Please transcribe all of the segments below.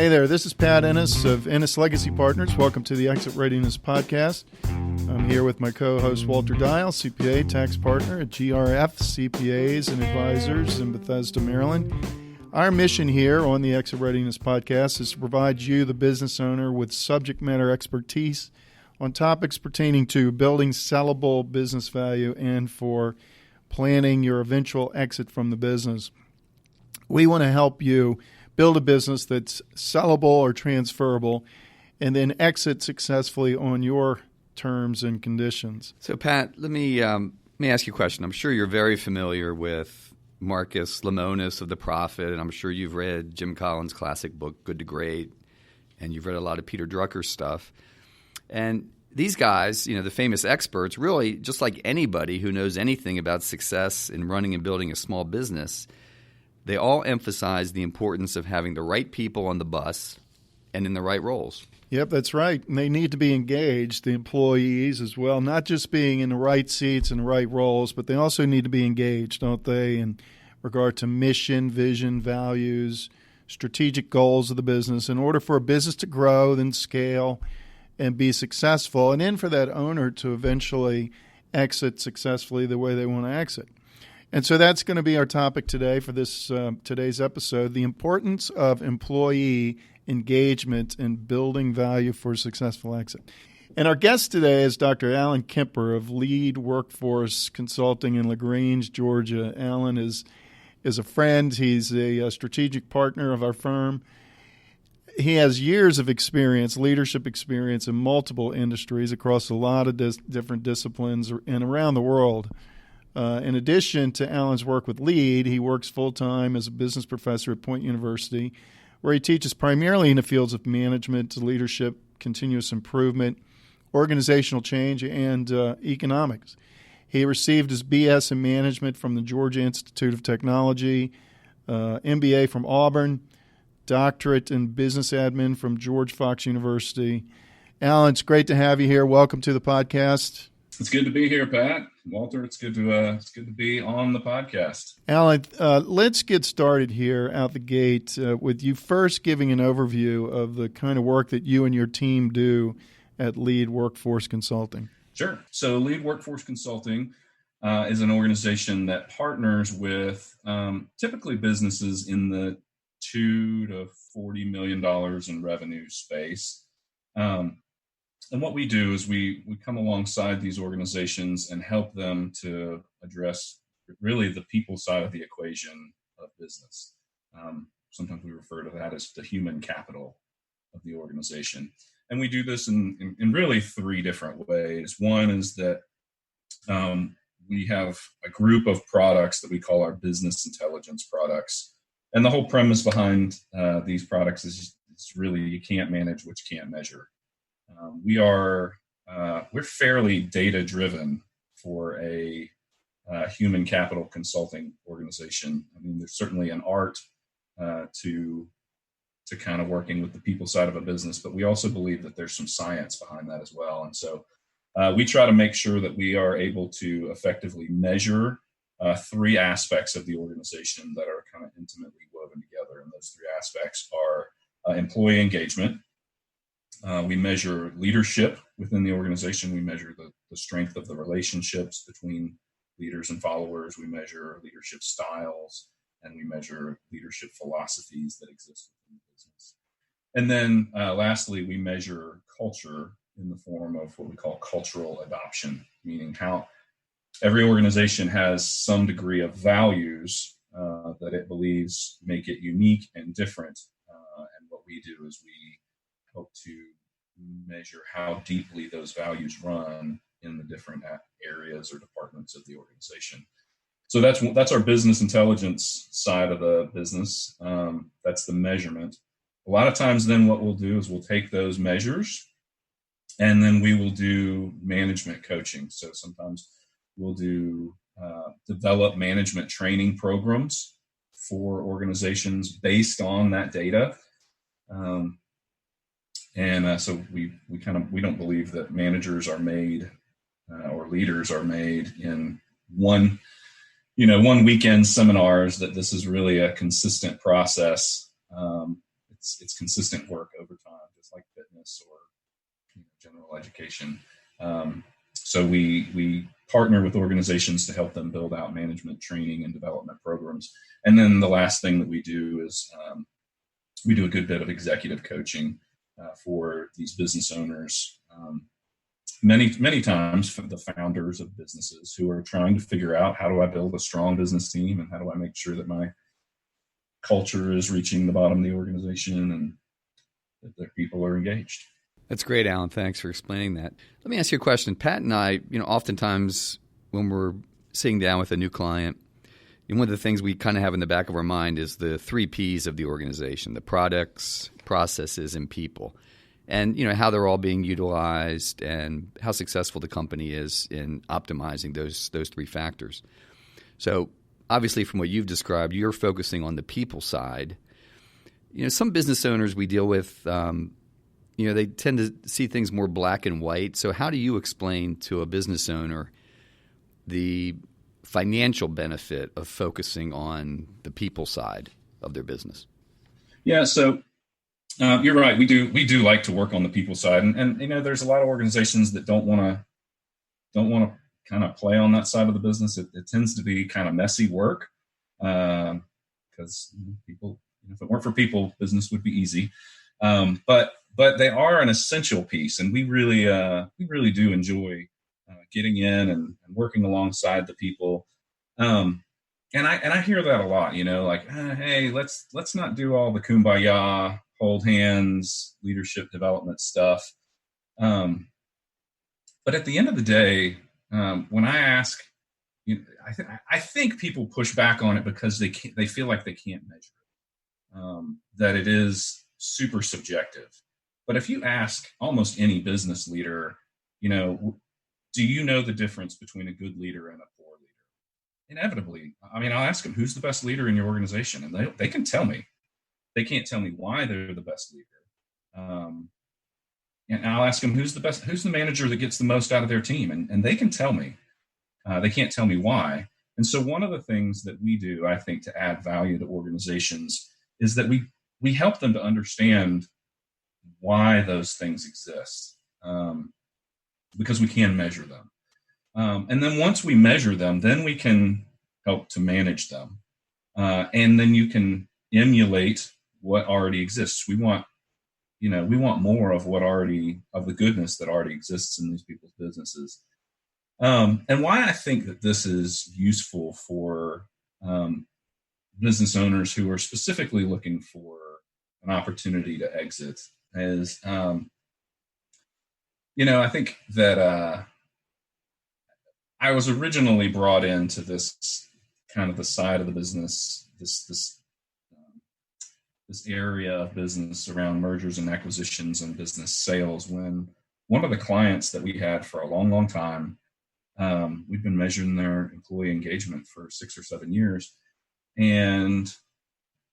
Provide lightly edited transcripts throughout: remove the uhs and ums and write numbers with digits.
Hey there, this is Pat Ennis of Ennis Legacy Partners. Welcome to the Exit Readiness Podcast. I'm here with my co-host Walter Dial, CPA, tax partner at GRF CPAs and Advisors in Bethesda, Maryland. Our mission here on the Exit Readiness Podcast is to provide you, the business owner, with subject matter expertise on topics pertaining to building sellable business value and for planning your eventual exit from the business. We want to help you build a business that's sellable or transferable, and then exit successfully on your terms and conditions. So, Pat, let me ask you a question. I'm sure you're very familiar with Marcus Lemonis of The Profit, and I'm sure you've read Jim Collins' classic book, Good to Great, and you've read a lot of Peter Drucker's stuff. And these guys, the famous experts, really, just like anybody who knows anything about success in running and building a small business, they all emphasize the importance of having the right people on the bus and in the right roles. Yep, that's right. And they need to be engaged, the employees as well, not just being in the right seats and the right roles, but they also need to be engaged, don't they, in regard to mission, vision, values, strategic goals of the business in order for a business to grow, then scale, and be successful, and then for that owner to eventually exit successfully the way they want to exit. And so that's going to be our topic today for this today's episode, the importance of employee engagement in building value for a successful exit. And our guest today is Dr. Alan Kemper of Lead Workforce Consulting in LaGrange, Georgia. Alan is a friend. He's a strategic partner of our firm. He has years of experience, leadership experience in multiple industries across a lot of different disciplines and around the world. In addition to Alan's work with Lead, he works full-time as a business professor at Point University, where he teaches primarily in the fields of management, leadership, continuous improvement, organizational change, and economics. He received his BS in management from the Georgia Institute of Technology, MBA from Auburn, doctorate in business admin from George Fox University. Alan, it's great to have you here. Welcome to the podcast. It's good to be here, Pat. Walter, it's good to be on the podcast. Alan, let's get started here out the gate with you first giving an overview of the kind of work that you and your team do at Lead Workforce Consulting. Sure. So Lead Workforce Consulting is an organization that partners with typically businesses in the $2 to $40 million in revenue space. And what we do is we come alongside these organizations and help them to address really the people side of the equation of business. Sometimes we refer to that as the human capital of the organization. And we do this in really three different ways. One is that we have a group of products that we call our business intelligence products. And the whole premise behind these products is really you can't manage what you can't measure. We're fairly data driven for a human capital consulting organization. I mean, there's certainly an art to kind of working with the people side of a business, but we also believe that there's some science behind that as well. And so we try to make sure that we are able to effectively measure three aspects of the organization that are kind of intimately woven together. And those three aspects are employee engagement. We measure leadership within the organization. We measure the strength of the relationships between leaders and followers. We measure leadership styles, and we measure leadership philosophies that exist within the business. And then lastly, we measure culture in the form of what we call cultural adoption, meaning how every organization has some degree of values that it believes make it unique and different. And what we do is we hope to measure how deeply those values run in the different areas or departments of the organization. So that's our business intelligence side of the business. That's the measurement. A lot of times then what we'll do is we'll take those measures and then we will do management coaching. So sometimes we'll do develop management training programs for organizations based on that data. So we don't believe that managers are made or leaders are made in one weekend seminars, that this is really a consistent process. it's consistent work over time, just like fitness or general education. So we partner with organizations to help them build out management training and development programs. And then the last thing that we do is we do a good bit of executive coaching for these business owners. Many times for the founders of businesses who are trying to figure out, how do I build a strong business team, and how do I make sure that my culture is reaching the bottom of the organization and that their people are engaged. That's great, Alan. Thanks for explaining that. Let me ask you a question. Pat and I, oftentimes when we're sitting down with a new client, one of the things we kind of have in the back of our mind is the 3 Ps of the organization: the products, processes, and people. And how they're all being utilized and how successful the company is in optimizing those 3 factors. So obviously from what you've described, you're focusing on the people side. Some business owners we deal with, they tend to see things more black and white. So how do you explain to a business owner the financial benefit of focusing on the people side of their business? Yeah, so you're right. We do like to work on the people side, and there's a lot of organizations that don't want to kind of play on that side of the business. It tends to be kind of messy work because people, if it weren't for people, business would be easy. But they are an essential piece, and we really do enjoy getting in and working alongside the people. And I hear that a lot, like, hey, let's not do all the kumbaya, hold hands, leadership development stuff. But at the end of the day, when I ask, I think people push back on it because they feel like they can't measure it, that it is super subjective. But if you ask almost any business leader, do you know the difference between a good leader and a poor leader? Inevitably, I'll ask them, who's the best leader in your organization? And they can tell me. They can't tell me why they're the best leader. And I'll ask them, who's the manager that gets the most out of their team? And they can tell me. They can't tell me why. And so one of the things that we do, I think, to add value to organizations is that we help them to understand why those things exist, because we can measure them. And then once we measure them, then we can help to manage them. And then you can emulate what already exists. We want more of of the goodness that already exists in these people's businesses. And why I think that this is useful for business owners who are specifically looking for an opportunity to exit is, I think that I was originally brought into this kind of the side of the business, this area of business around mergers and acquisitions and business sales, when one of the clients that we had for a long, long time, we've been measuring their employee engagement for 6 or 7 years, and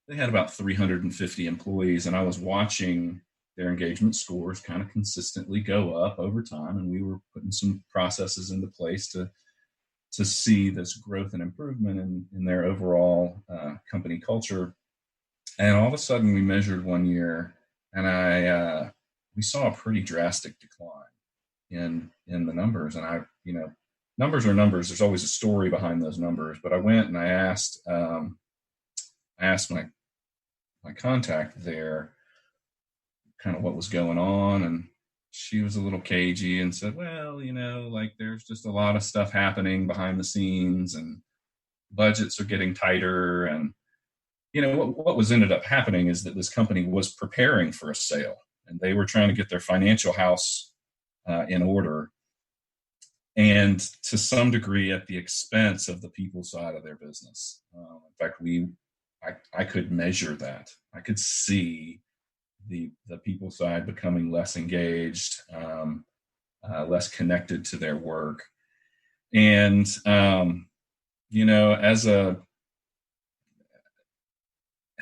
they had about 350 employees, and I was watching their engagement scores kind of consistently go up over time, and we were putting some processes into place to see this growth and improvement in their overall company culture. And all of a sudden, we measured one year, and we saw a pretty drastic decline in the numbers. And numbers are numbers. There's always a story behind those numbers. But I went and I asked my contact there kind of what was going on, and she was a little cagey and said, well, there's just a lot of stuff happening behind the scenes, and budgets are getting tighter. And what was ended up happening is that this company was preparing for a sale, and they were trying to get their financial house in order, and to some degree at the expense of the people side of their business. In fact, I could measure that. I could see the people side becoming less engaged, less connected to their work. And,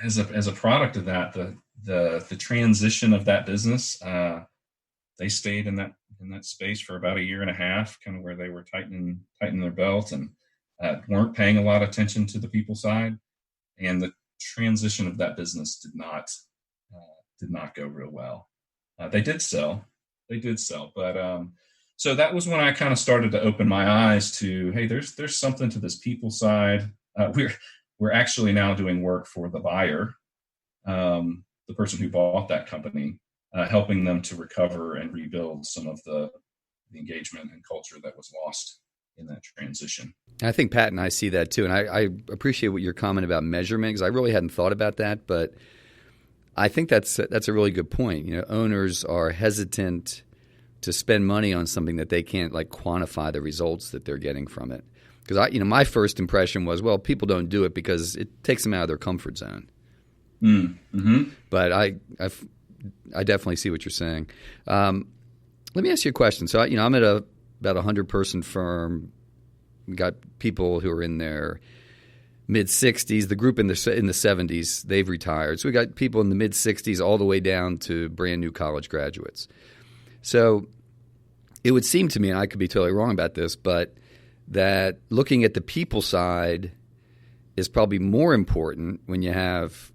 as a product of that, the transition of that business, they stayed in that space for about 1.5 years, kind of where they were tightening their belt and weren't paying a lot of attention to the people side. And the transition of that business did not did not go real well. They did sell, but so that was when I kind of started to open my eyes to, hey, there's something to this people side. We're actually now doing work for the buyer, the person who bought that company, helping them to recover and rebuild some of the engagement and culture that was lost in that transition. I think Pat and I see that too, and I appreciate what your comment about measurement, because I really hadn't thought about that, but I think that's a really good point. Owners are hesitant to spend money on something that they can't quantify the results that they're getting from it. Because my first impression was, well, people don't do it because it takes them out of their comfort zone. Mm-hmm. But I definitely see what you're saying. Let me ask you a question. So I'm at about 100-person firm. We got people who are in their mid-60s. The group in the 70s, they've retired. So we got people in the mid-60s all the way down to brand new college graduates. So it would seem to me, and I could be totally wrong about this, but that looking at the people side is probably more important when you have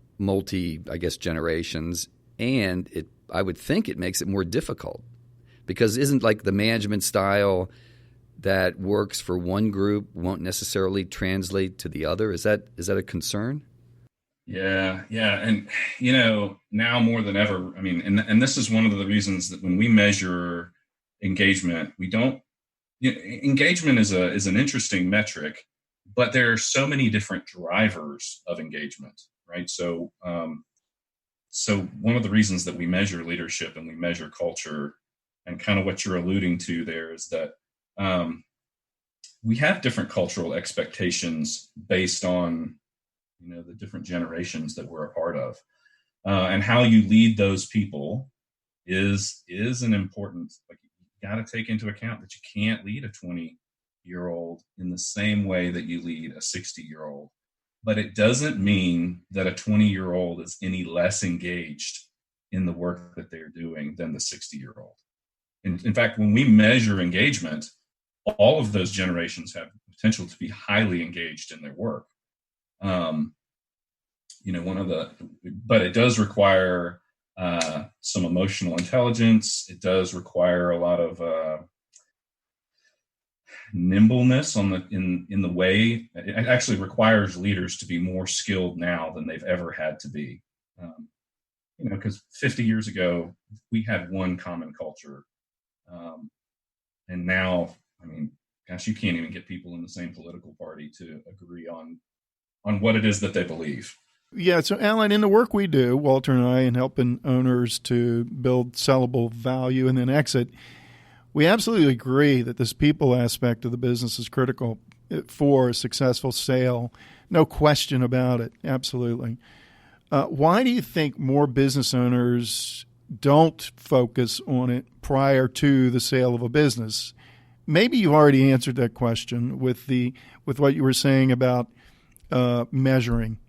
generations, and I would think it makes it more difficult, because isn't the management style that works for one group won't necessarily translate to the other? Is that a concern? Yeah. And, now more than ever, and this is one of the reasons that when we measure engagement, engagement is an interesting metric, but there are so many different drivers of engagement, right? So one of the reasons that we measure leadership and we measure culture, and kind of what you're alluding to there, is that we have different cultural expectations based on the different generations that we're a part of, and how you lead those people is an important. You got to take into account that you can't lead a 20-year-old in the same way that you lead a 60-year-old. But it doesn't mean that a 20-year-old is any less engaged in the work that they're doing than the 60-year-old. In fact, when we measure engagement, all of those generations have potential to be highly engaged in their work. But it does require some emotional intelligence. It does require a lot of nimbleness in the way. It actually requires leaders to be more skilled now than they've ever had to be. Because 50 years ago we had one common culture, and now, you can't even get people in the same political party to agree on what it is that they believe. Yeah, so Alan, in the work we do, Walter and I, in helping owners to build sellable value and then exit, we absolutely agree that this people aspect of the business is critical for a successful sale. No question about it. Absolutely. Why do you think more business owners don't focus on it prior to the sale of a business? Maybe you already answered that question with what you were saying about measuring.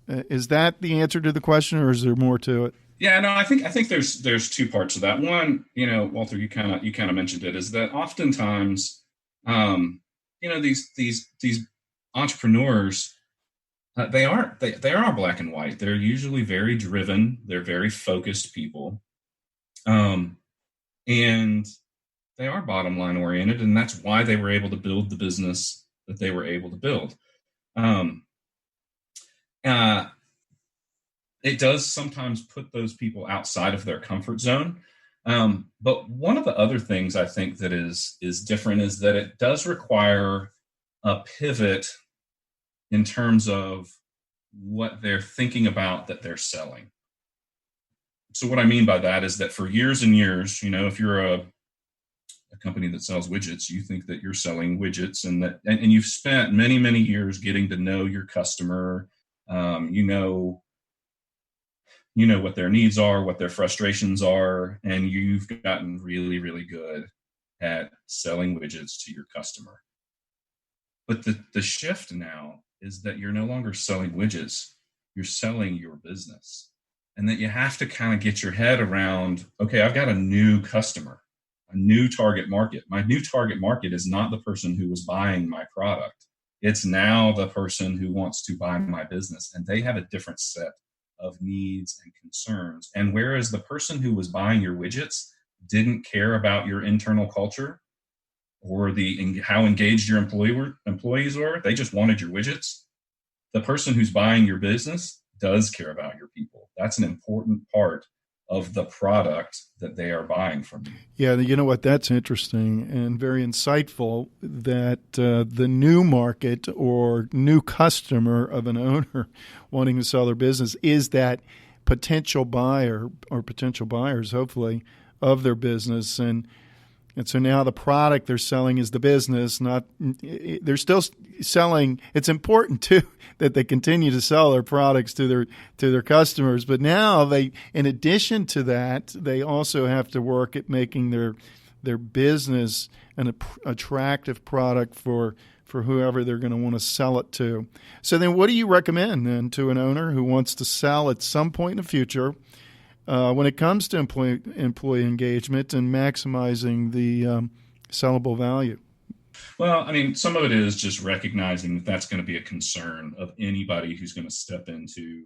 Is that the answer to the question, or is there more to it? Yeah, no, I think there's two parts of that. One, Walter, you kind of mentioned it, is that oftentimes, these entrepreneurs, they are black and white. They're usually very driven. They're very focused people, and they are bottom line oriented, and that's why they were able to build the business that they were able to build. It does sometimes put those people outside of their comfort zone. But one of the other things I think that is different is that it does require a pivot in terms of what they're thinking about that they're selling. So what I mean by that is that for years and years, if you're a company that sells widgets, you think that you're selling widgets, and you've spent many, many years getting to know your customer. You know what their needs are, what their frustrations are, and you've gotten really, really good at selling widgets to your customer. But the shift now is that you're no longer selling widgets, you're selling your business. And that you have to kind of get your head around, okay, I've got a new customer, a new target market. My new target market is not the person who was buying my product. It's now the person who wants to buy my business, and they have a different set of needs and concerns. And whereas the person who was buying your widgets didn't care about your internal culture or how engaged your employees were, they just wanted your widgets. The person who's buying your business does care about your people. That's an important part of the product that they are buying from you. Yeah, you know what? That's interesting and very insightful that the new market or new customer of an owner wanting to sell their business is that potential buyer or potential buyers, hopefully, of their business. And so now the product they're selling is the business, not they're still selling. It's important too that they continue to sell their products to their customers. But now they, in addition to that, they also have to work at making their business an attractive product for whoever they're going to want to sell it to. So then what do you recommend then to an owner who wants to sell at some point in the future when it comes to employee engagement and maximizing the sellable value? Well, I mean, some of it is just recognizing that that's going to be a concern of anybody who's going to step into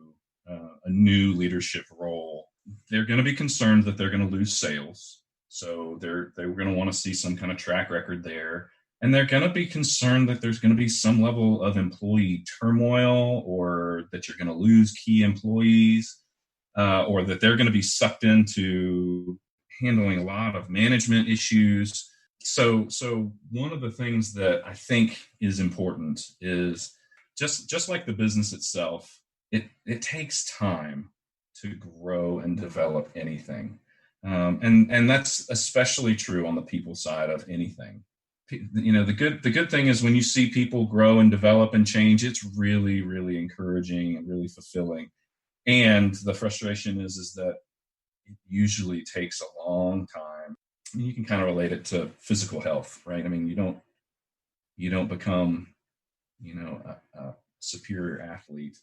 a new leadership role. They're going to be concerned that they're going to lose sales. So they're going to want to see some kind of track record there. And they're going to be concerned that there's going to be some level of employee turmoil, or that you're going to lose key employees, or that they're going to be sucked into handling a lot of management issues. So one of the things that I think is important is just like the business itself, it takes time to grow and develop anything. And that's especially true on the people side of anything. You know, the good thing is when you see people grow and develop and change, it's really, really encouraging and really fulfilling. And the frustration is that it usually takes a long time. I mean, you can kind of relate it to physical health, right? I mean, you don't become, a superior athlete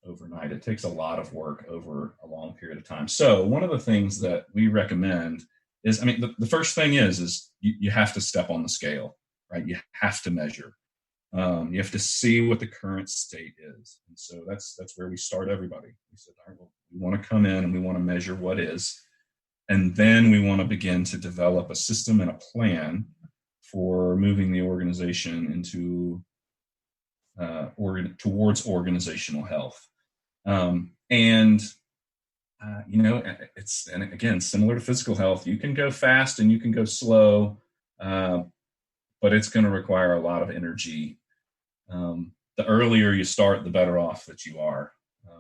overnight. It takes a lot of work over a long period of time. So one of the things that we recommend is, I mean, the first thing is you have to step on the scale, right? You have to measure. You have to see what the current state is. And so that's where we start everybody. We said, all right, well, we want to come in and we want to measure what is. And then we want to begin to develop a system and a plan for moving the organization into towards organizational health. It's, and again, similar to physical health, you can go fast and you can go slow, but it's going to require a lot of energy. The earlier you start, the better off that you are.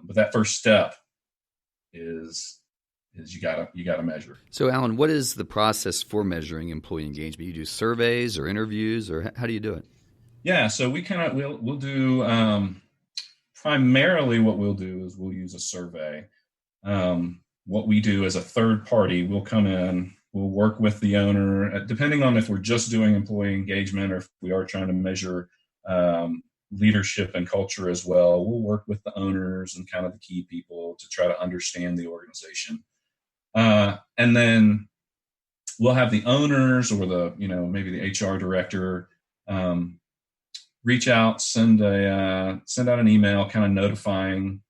But that first step is you gotta measure. So, Alan, what is the process for measuring employee engagement? You do surveys or interviews, or how do you do it? Yeah, so we'll do primarily what we'll do is we'll use a survey. What we do as a third party, we'll come in, we'll work with the owner, depending on if we're just doing employee engagement or if we are trying to measure leadership and culture as well. We'll work with the owners and kind of the key people to try to understand the organization. And then we'll have the owners or maybe the HR director reach out, send out an email kind of notifying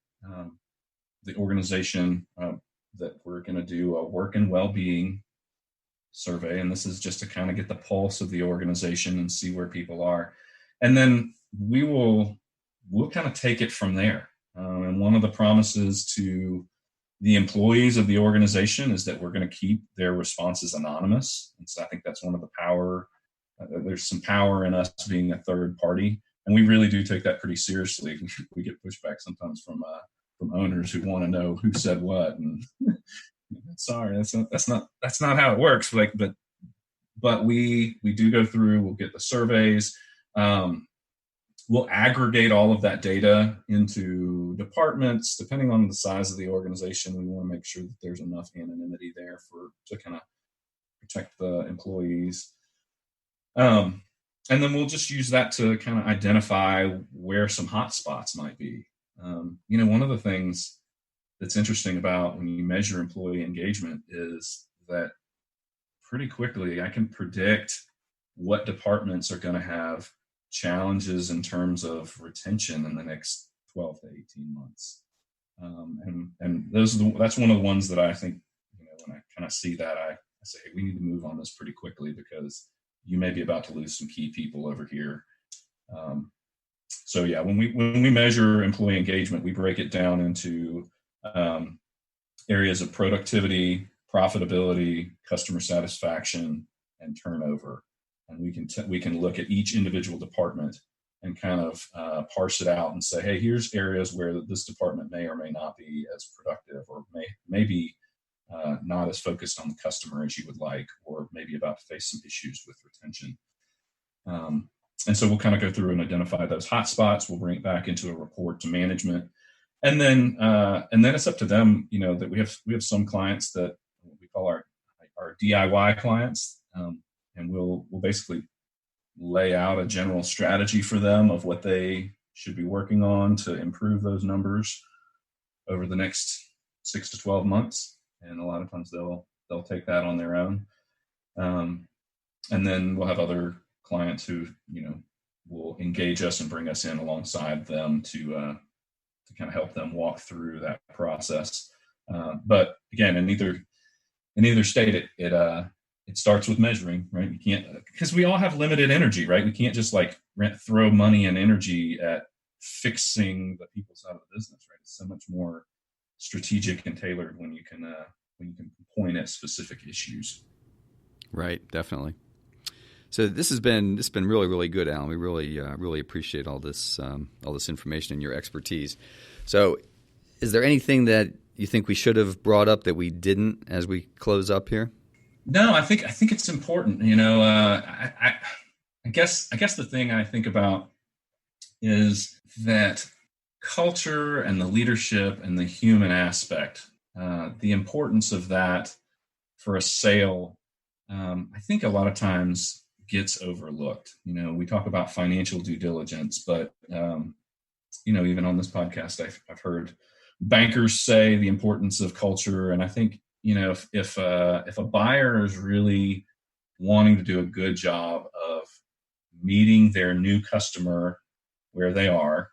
the organization that we're going to do a work and well-being survey. And this is just to kind of get the pulse of the organization and see where people are. And then we'll kind of take it from there. And one of the promises to the employees of the organization is that we're going to keep their responses anonymous. And so I think that's one of the power. There's some power in us being a third party, and we really do take that pretty seriously. We get pushback sometimes from owners who want to know who said what, and sorry, that's not how it works. But we do go through. We'll get the surveys. We'll aggregate all of that data into departments. Depending on the size of the organization, we want to make sure that there's enough anonymity there to kind of protect the employees. And then we'll just use that to kind of identify where some hot spots might be. One of the things that's interesting about when you measure employee engagement is that pretty quickly I can predict what departments are going to have challenges in terms of retention in the next 12 to 18 months. And that's one of the ones that I think, when I kind of see that, I say, hey, we need to move on this pretty quickly because you may be about to lose some key people over here. So yeah, when we measure employee engagement, we break it down into areas of productivity, profitability, customer satisfaction, and turnover. And we can look at each individual department and kind of parse it out and say, hey, here's areas where this department may or may not be as productive, or may be not as focused on the customer as you would like, or maybe about to face some issues with retention. And so we'll kind of go through and identify those hot spots. We'll bring it back into a report to management. And then it's up to them, that we have some clients that we call our DIY clients. And we'll basically lay out a general strategy for them of what they should be working on to improve those numbers over the next 6 to 12 months. And a lot of times they'll take that on their own. And then we'll have other clients who, will engage us and bring us in alongside them to kind of help them walk through that process. But again, in either state, it starts with measuring, right? You can't, because we all have limited energy, right? We can't just throw money and energy at fixing the people side of the business, right? It's so much more strategic and tailored when you can point at specific issues. Right, definitely. So this has been really, really good, Alan. We really appreciate all this information and your expertise. So, is there anything that you think we should have brought up that we didn't as we close up here? No, I think it's important. I guess the thing I think about is that culture and the leadership and the human aspect, the importance of that for a sale, I think a lot of times gets overlooked. We talk about financial due diligence, but even on this podcast, I've heard bankers say the importance of culture, and I think if a buyer is really wanting to do a good job of meeting their new customer where they are,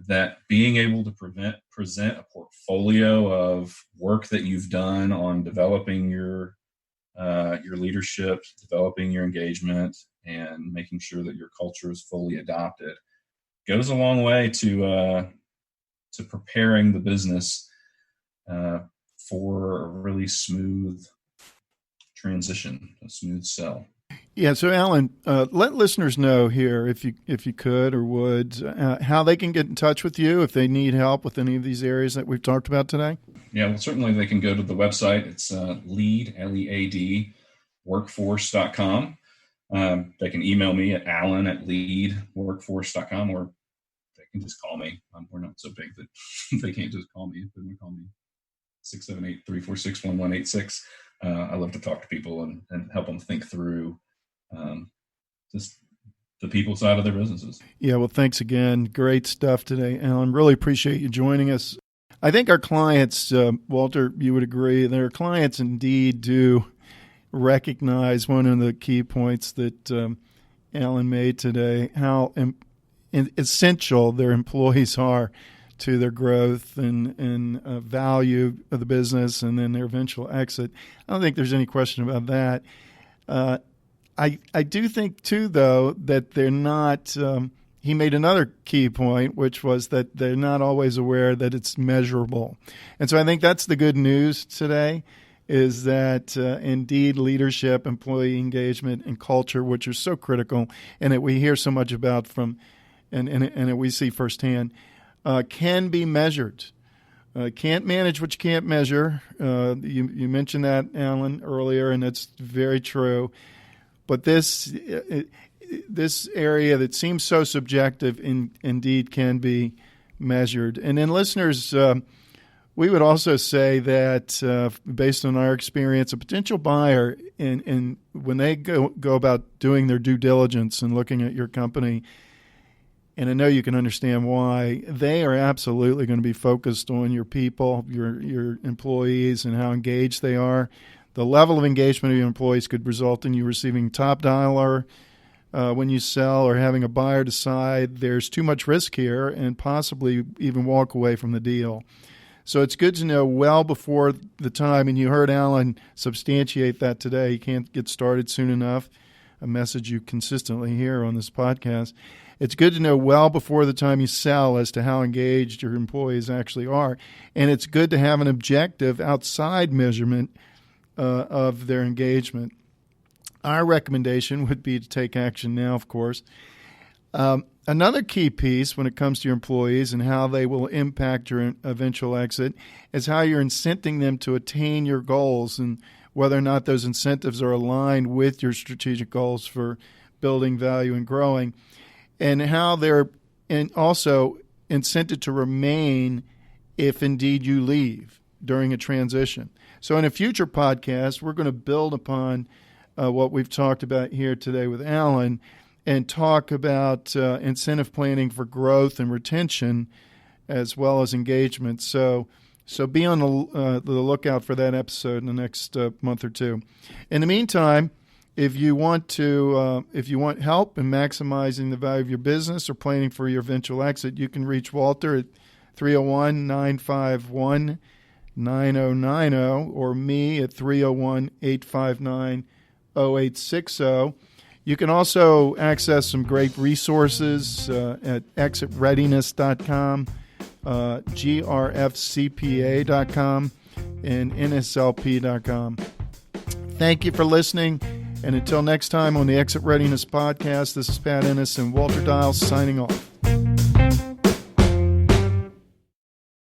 that being able to present a portfolio of work that you've done on developing your leadership, developing your engagement, and making sure that your culture is fully adopted goes a long way to preparing the business for a really smooth transition, a smooth sell. Yeah. So, Alan, let listeners know here, if you could or would, how they can get in touch with you if they need help with any of these areas that we've talked about today. Yeah, well, certainly they can go to the website. It's LEAD, LEAD, workforce.com. They can email me at alan@leadworkforce.com, or they can just call me. We're not so big that they can't just call me. They can call me 678-346-1186. I love to talk to people and help them think through just the people side of their businesses. Yeah, well, thanks again. Great stuff today, Alan. Really appreciate you joining us. I think our clients, Walter, you would agree, their clients indeed do recognize one of the key points that Alan made today, how essential their employees are to their growth and value of the business and then their eventual exit. I don't think there's any question about that. I do think, too, though, that they're not he made another key point, which was that they're not always aware that it's measurable. And so I think that's the good news today, is that indeed leadership, employee engagement, and culture, which are so critical and that we hear so much about and that we see firsthand, can be measured. Can't manage what you can't measure. You mentioned that, Alan, earlier, and that's very true. But this area that seems so subjective indeed can be measured. And then listeners, we would also say that based on our experience, a potential buyer, and when they go about doing their due diligence and looking at your company, and I know you can understand why, they are absolutely going to be focused on your people, your employees, and how engaged they are. The level of engagement of your employees could result in you receiving top dollar when you sell or having a buyer decide there's too much risk here and possibly even walk away from the deal. So it's good to know well before the time, and you heard Alan substantiate that today. You can't get started soon enough, a message you consistently hear on this podcast. It's good to know well before the time you sell as to how engaged your employees actually are. And it's good to have an objective outside measurement of their engagement. Our recommendation would be to take action now, of course. Another key piece when it comes to your employees and how they will impact your eventual exit is how you're incenting them to attain your goals and whether or not those incentives are aligned with your strategic goals for building value and growing, and how they're also incented to remain if indeed you leave during a transition. So in a future podcast, we're going to build upon what we've talked about here today with Alan and talk about incentive planning for growth and retention as well as engagement. So be on the lookout for that episode in the next month or two. In the meantime, if you want help in maximizing the value of your business or planning for your eventual exit, you can reach Walter at 301-951-9090 or me at 301-859-0860. You can also access some great resources at exitreadiness.com, grfcpa.com, and nslp.com. Thank you for listening, and until next time on the Exit Readiness Podcast, this is Pat Ennis and Walter Dials signing off.